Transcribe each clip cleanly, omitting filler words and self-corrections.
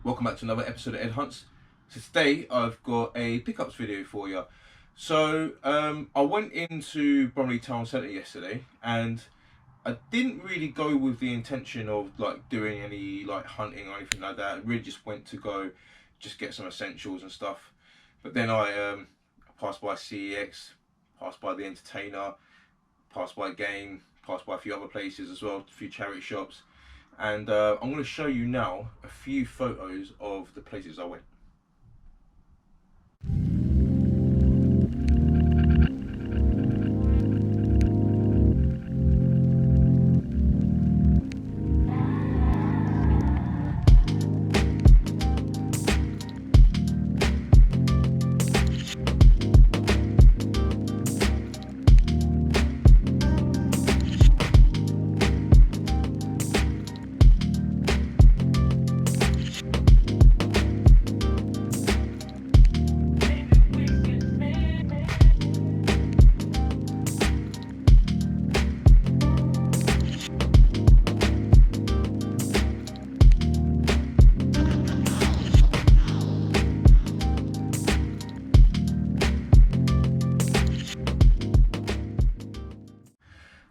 Welcome back to another episode of Ed Hunts. So today I've got a pickups video for you. So I went into Bromley Town Centre yesterday and I didn't really go with the intention of like doing any like hunting or anything like that. I really just went to go just get some essentials and stuff. But then I passed by CeX, passed by the Entertainer, passed by Game, passed by a few other places as well, a few charity shops. And I'm going to show you now a few photos of the places I went.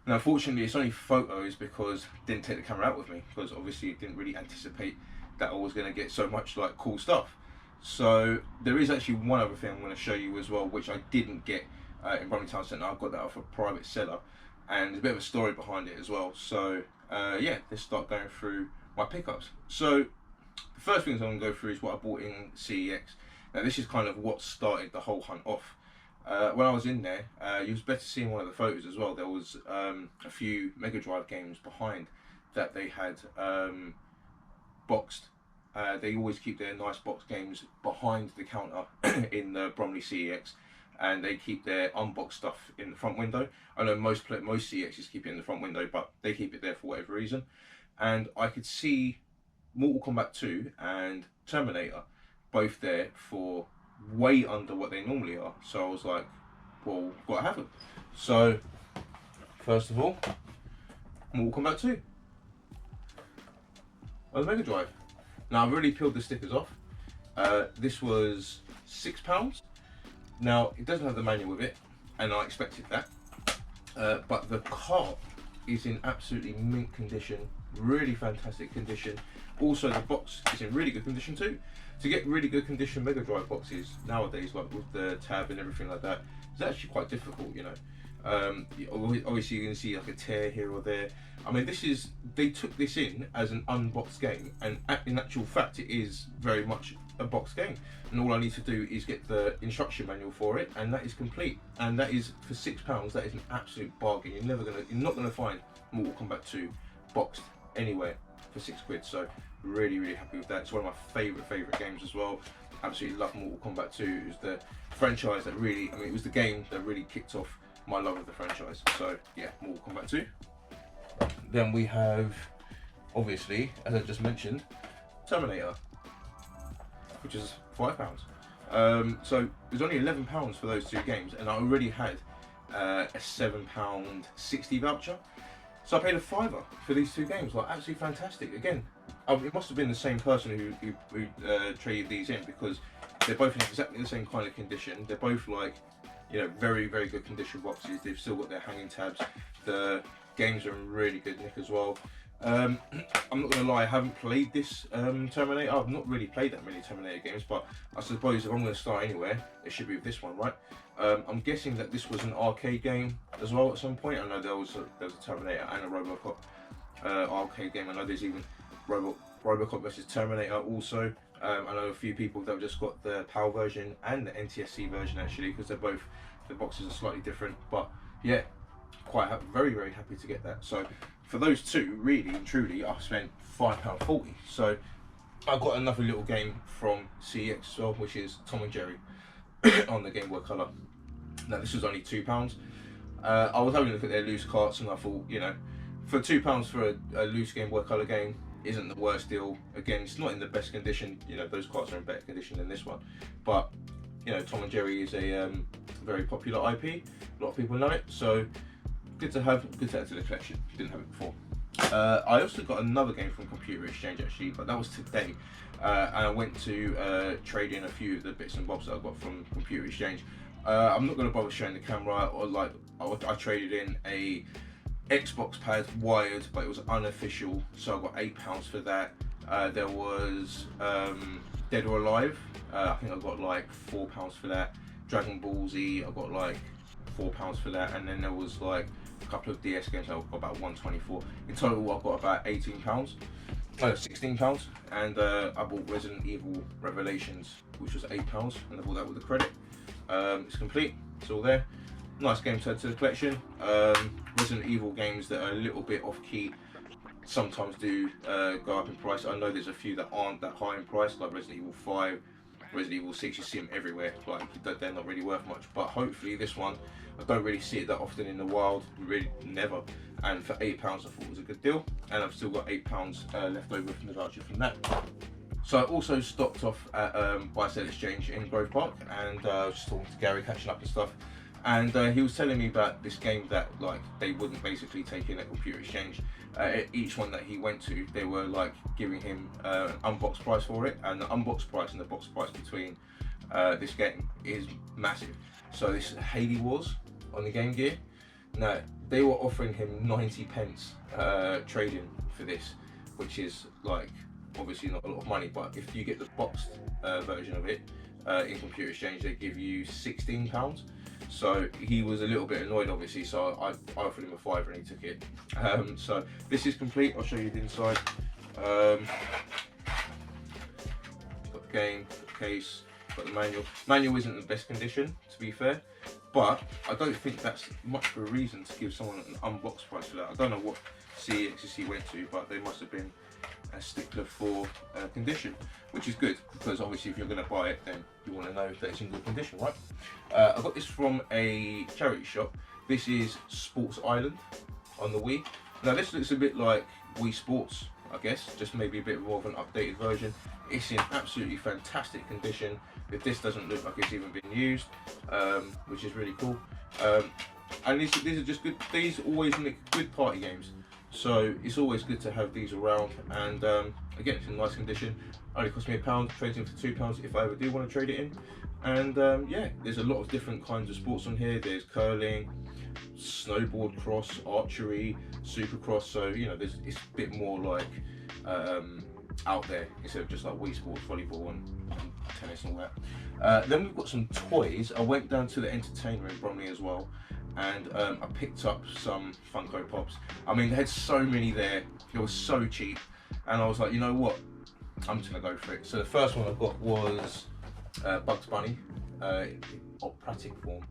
Now, unfortunately, it's only photos because I didn't take the camera out with me, because obviously I didn't really anticipate that I was going to get so much like cool stuff. So there is actually one other thing I'm going to show you as well, which I didn't get in Bromley Town Centre. I've got that off a private seller, and there's a bit of a story behind it as well. So yeah, let's start going through my pickups. So the first things I'm going to go through is what I bought in CeX. Now this is kind of what started the whole hunt off. When I was in there, you was better seeing one of the photos as well. There was a few Mega Drive games behind that they had boxed. They always keep their nice box games behind the counter in the Bromley CeX, and they keep their unboxed stuff in the front window. I know most CeXs keep it in the front window, but they keep it there for whatever reason. And I could see Mortal Kombat 2 and Terminator both there for way under what they normally are. So I was like, well, gotta have them. So first of all, Mortal Kombat 2 on the Mega Drive. Now I've already peeled the stickers off. This was £6. Now it doesn't have the manual with it, and I expected that, but the cart is in absolutely mint condition, really fantastic condition. Also the box is in really good condition too. To get really good condition Mega Drive boxes nowadays, like with the tab and everything like that, it's actually quite difficult, you know. Obviously you're going to see like a tear here or there. I mean, they took this in as an unboxed game, and in actual fact it is very much a boxed game, and all I need to do is get the instruction manual for it, and that is complete. And that is for £6. That is an absolute bargain. You're not gonna find Mortal Kombat 2 boxed anywhere for £6. So really happy with that. It's one of my favourite games as well. Absolutely love Mortal Kombat 2. It was the franchise that really, I mean, it was the game that really kicked off my love of the franchise. So yeah, Mortal Kombat 2. Then we have, obviously, as I just mentioned, Terminator, which is £5. So it was only £11 for those two games, and I already had a £7.60 voucher. So I paid a £5 for these two games. Like, absolutely fantastic. Again, it must have been the same person who traded these in, because they're both in exactly the same kind of condition. They're both like, you know, very good condition boxes. They've still got their hanging tabs. The games are in really good nick as well. I'm not gonna lie, I haven't played this Terminator. I've not really played that many Terminator games, but I suppose if I'm gonna start anywhere, it should be with this one, right? I'm guessing that this was an arcade game as well at some point. I know there was a Terminator and a Robocop arcade game. I know there's even Robocop versus Terminator also. I know a few people that have just got the PAL version and the NTSC version actually, because they're both, the boxes are slightly different. But yeah, quite happy, very happy to get that. So for those two, really and truly, I spent £5.40. So I got another little game from CeX as well, which is Tom and Jerry on the Game Boy Color. Now this was only £2. I was having a look at their loose carts, and I thought, you know, for £2 for a loose Game Boy Color game isn't the worst deal. Again, it's not in the best condition. You know, those carts are in better condition than this one. But you know, Tom and Jerry is a very popular IP. A lot of people know it, so good to add to the collection. Didn't have it before. I also got another game from Computer Exchange actually, but that was today. And I went to trade in a few of the bits and bobs that I got from Computer Exchange. I'm not going to bother showing the camera, or like I traded in a Xbox pad wired, but it was unofficial, so I got £8 for that. There was Dead or Alive. I think I got like £4 for that. Dragon Ball Z, I got like £4 for that, and then there was like a couple of DS games. I got about 124. In total, I got about £18. No, £16, and I bought Resident Evil Revelations, which was £8, and I bought that with a credit. It's complete. It's all there. Nice game to add to the collection. Resident Evil games that are a little bit off key sometimes do go up in price. I know there's a few that aren't that high in price, like Resident Evil 5, Resident Evil 6. You see them everywhere. Like they're not really worth much. But hopefully this one, I don't really see it that often in the wild. Really never. And for £8, I thought it was a good deal. And I've still got £8 left over from the voucher from that. So I also stopped off at Buy Sell Exchange in Grove Park, and I was just talking to Gary, catching up and stuff. And he was telling me about this game that like they wouldn't basically take in at Computer Exchange. Each one that he went to, they were like giving him an unboxed price for it, and the unboxed price and the box price between this game is massive. So this is Halley Wars on the Game Gear. Now they were offering him 90p trading for this, which is like obviously not a lot of money, but if you get the boxed version of it in Computer Exchange, they give you £16. So he was a little bit annoyed, obviously, so I offered him a £5 and he took it. So this is complete. I'll show you the inside. Got the game, case, got the manual. Manual isn't the best condition, to be fair, but I don't think that's much of a reason to give someone an unboxed price for that. I don't know what CeX he went to, but they must have been a stickler for condition, which is good, because obviously if you're going to buy it, then you want to know that it's in good condition, right? I got this from a charity shop. This is Sports Island on the Wii. Now this looks a bit like Wii Sports, I guess, just maybe a bit more of an updated version. It's in absolutely fantastic condition. If this doesn't look like it's even been used, which is really cool. And these are just good. These always make good party games. So it's always good to have these around, and again, it's in nice condition. Only cost me £1, trades in for £2 if I ever do want to trade it in. And yeah, there's a lot of different kinds of sports on here. There's curling, snowboard cross, archery, supercross. So you know, it's a bit more like out there instead of just like Wii Sports, volleyball and tennis and all that. Then we've got some toys. I went down to the Entertainer in Bromley as well, and I picked up some Funko Pops. I mean, they had so many there. It was so cheap, and I was like, you know what? I'm just gonna go for it. So the first one I got was Bugs Bunny, operatic form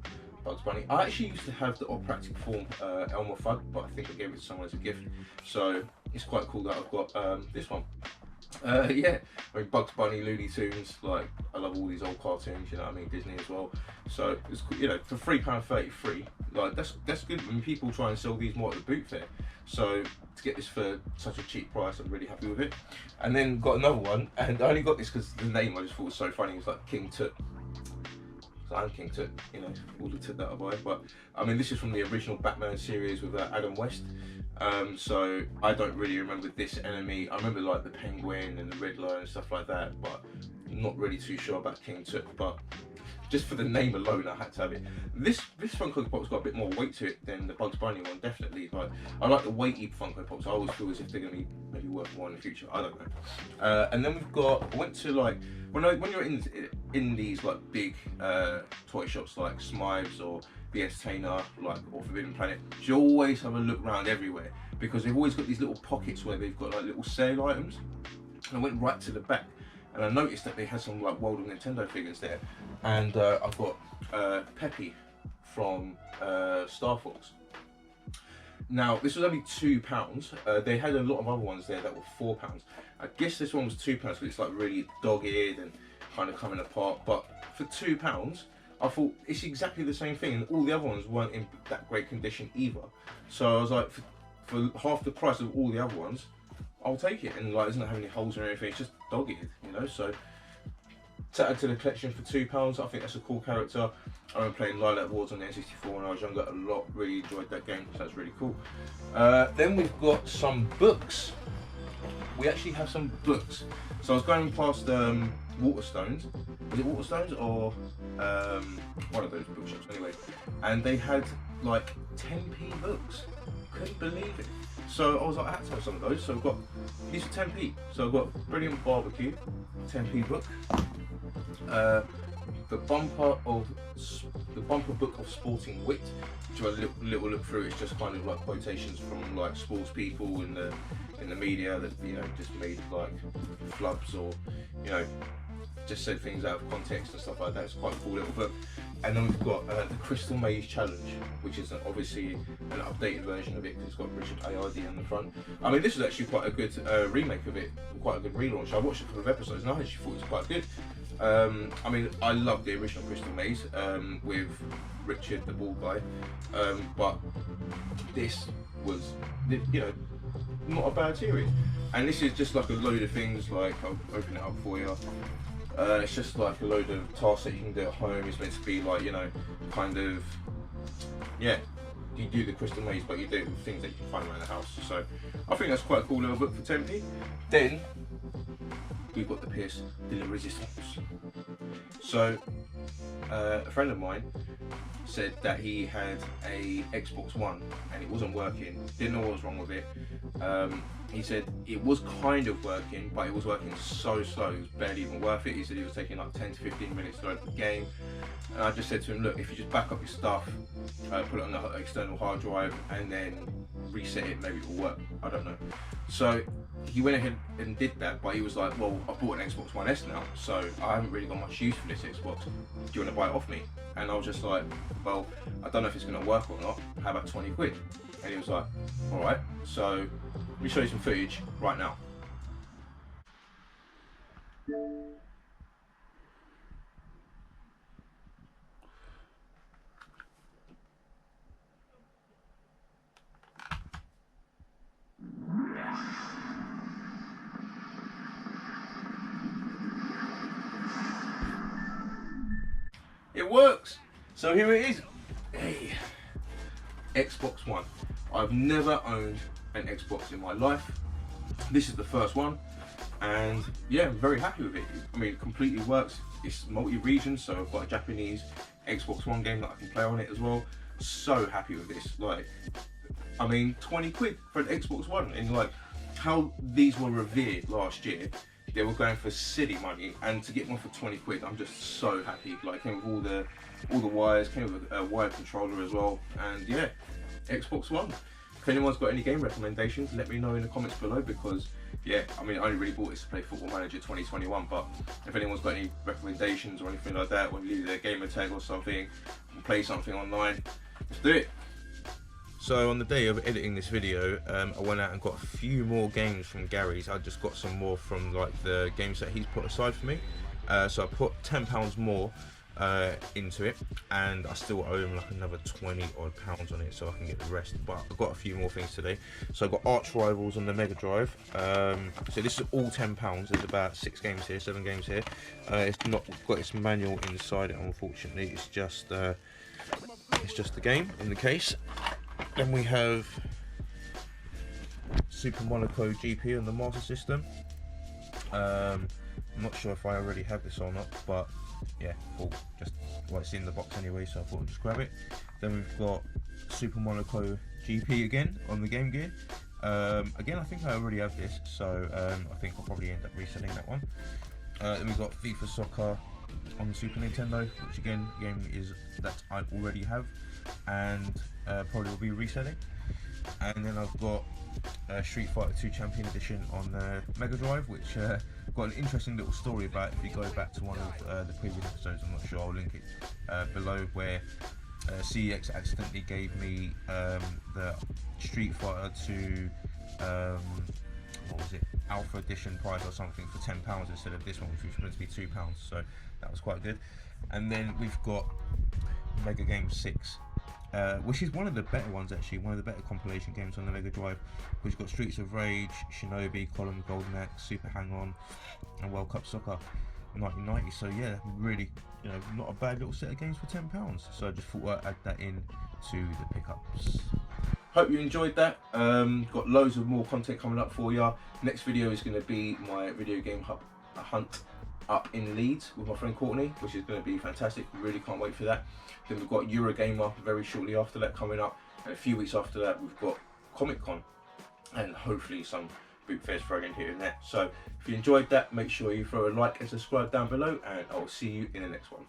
Bugs Bunny. I actually used to have the operatic form Elmer Fudd, but I think I gave it to someone as a gift. So it's quite cool that I've got this one. Yeah, I mean Bugs Bunny, Looney Tunes, like I love all these old cartoons, you know what I mean, Disney as well. So it's, you know, for £3.33, like that's good when people try and sell these more at the boot fair. So to get this for such a cheap price, I'm really happy with it. And then got another one, and I only got this because the name I just thought was so funny. It was like King Tut. So I'm King Tut, you know, all the Tut that I buy. But I mean, this is from the original Batman series with Adam West. So I don't really remember this enemy. I remember like the Penguin and the Riddler and stuff like that, but not really too sure about King Tut. But just for the name alone, I had to have it. This Funko Pop's got a bit more weight to it than the Bugs Bunny one, definitely. Like I like the weighty Funko Pops. I always feel as if they're gonna be maybe worth more in the future. I don't know. And then we've got. I went to like when you're in these like big toy shops like Smythe's or the Entertainer, like or Forbidden Planet, you always have a look around everywhere because they've always got these little pockets where they've got like little sale items. And I went right to the back, and I noticed that they had some like World of Nintendo figures there, and I've got Peppy from Star Fox. Now this was only £2. They had a lot of other ones there that were £4. I guess this one was £2 because it's like really dog-eared and kind of coming apart. But for £2, I thought it's exactly the same thing, and all the other ones weren't in that great condition either. So I was like, for half the price of all the other ones, I'll take it. And like, it doesn't have any holes or anything. It's just dog-eared, you know. So to add to the collection for £2. I think that's a cool character. I remember playing Lilac Wars on the N64 when I was younger a lot. Really enjoyed that game, so that's really cool. Then we've got some books. We actually have some books. So I was going past Waterstones. Was it Waterstones or one of those bookshops anyway? And they had like 10p books. Couldn't believe it. So I was like, I had to have some of those. So I've got these are 10p. So I've got Brilliant Barbecue, 10p book. The bumper book of Sporting Wit, which I little look through. It's just kind of like quotations from like sports people in the media that, you know, just made like flubs or, you know, just said things out of context and stuff like that. It's quite a cool little book. And then we've got the Crystal Maze Challenge, which is obviously an updated version of it because it's got Richard ARD on the front. I mean, this is actually quite a good remake of it, quite a good relaunch. I watched a couple of episodes and I actually thought it was quite good. I mean, I love the original Crystal Maze with Richard, the bald guy, but this was, you know, not a bad series. And this is just like a load of things, like I'll open it up for you. It's just like a load of tasks that you can do at home. It's meant to be like, you know, kind of, yeah, you do the Crystal Maze, but you do it with things that you can find around the house. So I think that's quite a cool little book for 10p. Then we've got the Pierce de la Resistance. So a friend of mine said that he had a Xbox One and it wasn't working, didn't know what was wrong with it. He said it was kind of working, but it was working so slow, it was barely even worth it. He said it was taking like 10 to 15 minutes to load the game. And I just said to him, look, if you just back up your stuff, put it on the external hard drive and then reset it, maybe it will work, I don't know. So he went ahead and did that, but he was like, well, I bought an Xbox One S now, so I haven't really got much use for this Xbox. Do you want to buy it off me? And I was just like, well, I don't know if it's going to work or not. How about 20 quid? And he was like, all right. So let me show you some footage right now. It works. So here it is. Hey, Xbox One. I've never owned an Xbox in my life. This is the first one, and yeah, I'm very happy with it. I mean, it completely works. It's multi-region, so I've got a Japanese Xbox One game that I can play on it as well. So happy with this. Like, I mean, 20 quid for an Xbox One, and like how these were revered last year. They were going for silly money, and to get one for 20 quid, I'm just so happy. Like, came with all the wires, came with a wired controller as well, and yeah, Xbox One. If anyone's got any game recommendations, let me know in the comments below, because yeah, I mean, I only really bought this to play Football Manager 2021, but if anyone's got any recommendations or anything like that, or you need a gamer tag or something, play something online, let's do it. So on the day of editing this video, I went out and got a few more games from Gary's. I just got some more from like the games that he's put aside for me. So I put £10 more into it, and I still owe him like another 20 odd pounds on it, so I can get the rest. But I've got a few more things today. So I've got Arch Rivals on the Mega Drive. So this is all £10. There's about 6 games here, 7 games here. It's not got its manual inside it, unfortunately. It's just the game in the case. Then we have Super Monaco GP on the Master System. I'm not sure if I already have this or not, but yeah, well, it's in the box anyway, so I thought I'd just grab it. Then we've got Super Monaco GP again on the Game Gear. Again, I think I already have this, so I think I'll probably end up reselling that one. Then we've got FIFA Soccer on the Super Nintendo, which again, game is that I already have, and probably will be reselling. And then I've got Street Fighter 2 Champion Edition on the Mega Drive, which got an interesting little story about. If you go back to one of the previous episodes, I'm not sure, I'll link it below, where CeX accidentally gave me the Street Fighter 2 what was it, Alpha Edition price or something for £10 instead of this one, which was meant to be £2, so that was quite good. And then we've got Mega Game 6, which is one of the better ones actually, one of the better compilation games on the Mega Drive, which got Streets of Rage, Shinobi, Column, Golden Axe, Super Hang-On and World Cup Soccer. 1990. So yeah, really, you know, not a bad little set of games for £10. So I just thought I'd add that in to the pickups. Hope you enjoyed that. Got loads of more content coming up for you. Next video is going to be my video game hunt up in Leeds with my friend Courtney, which is going to be fantastic. Really can't wait for that. Then we've got Eurogamer very shortly after that coming up, and a few weeks after that we've got Comic Con, and hopefully some boot fairs thrown in here and there. So if you enjoyed that, make sure you throw a like and subscribe down below, and I'll see you in the next one.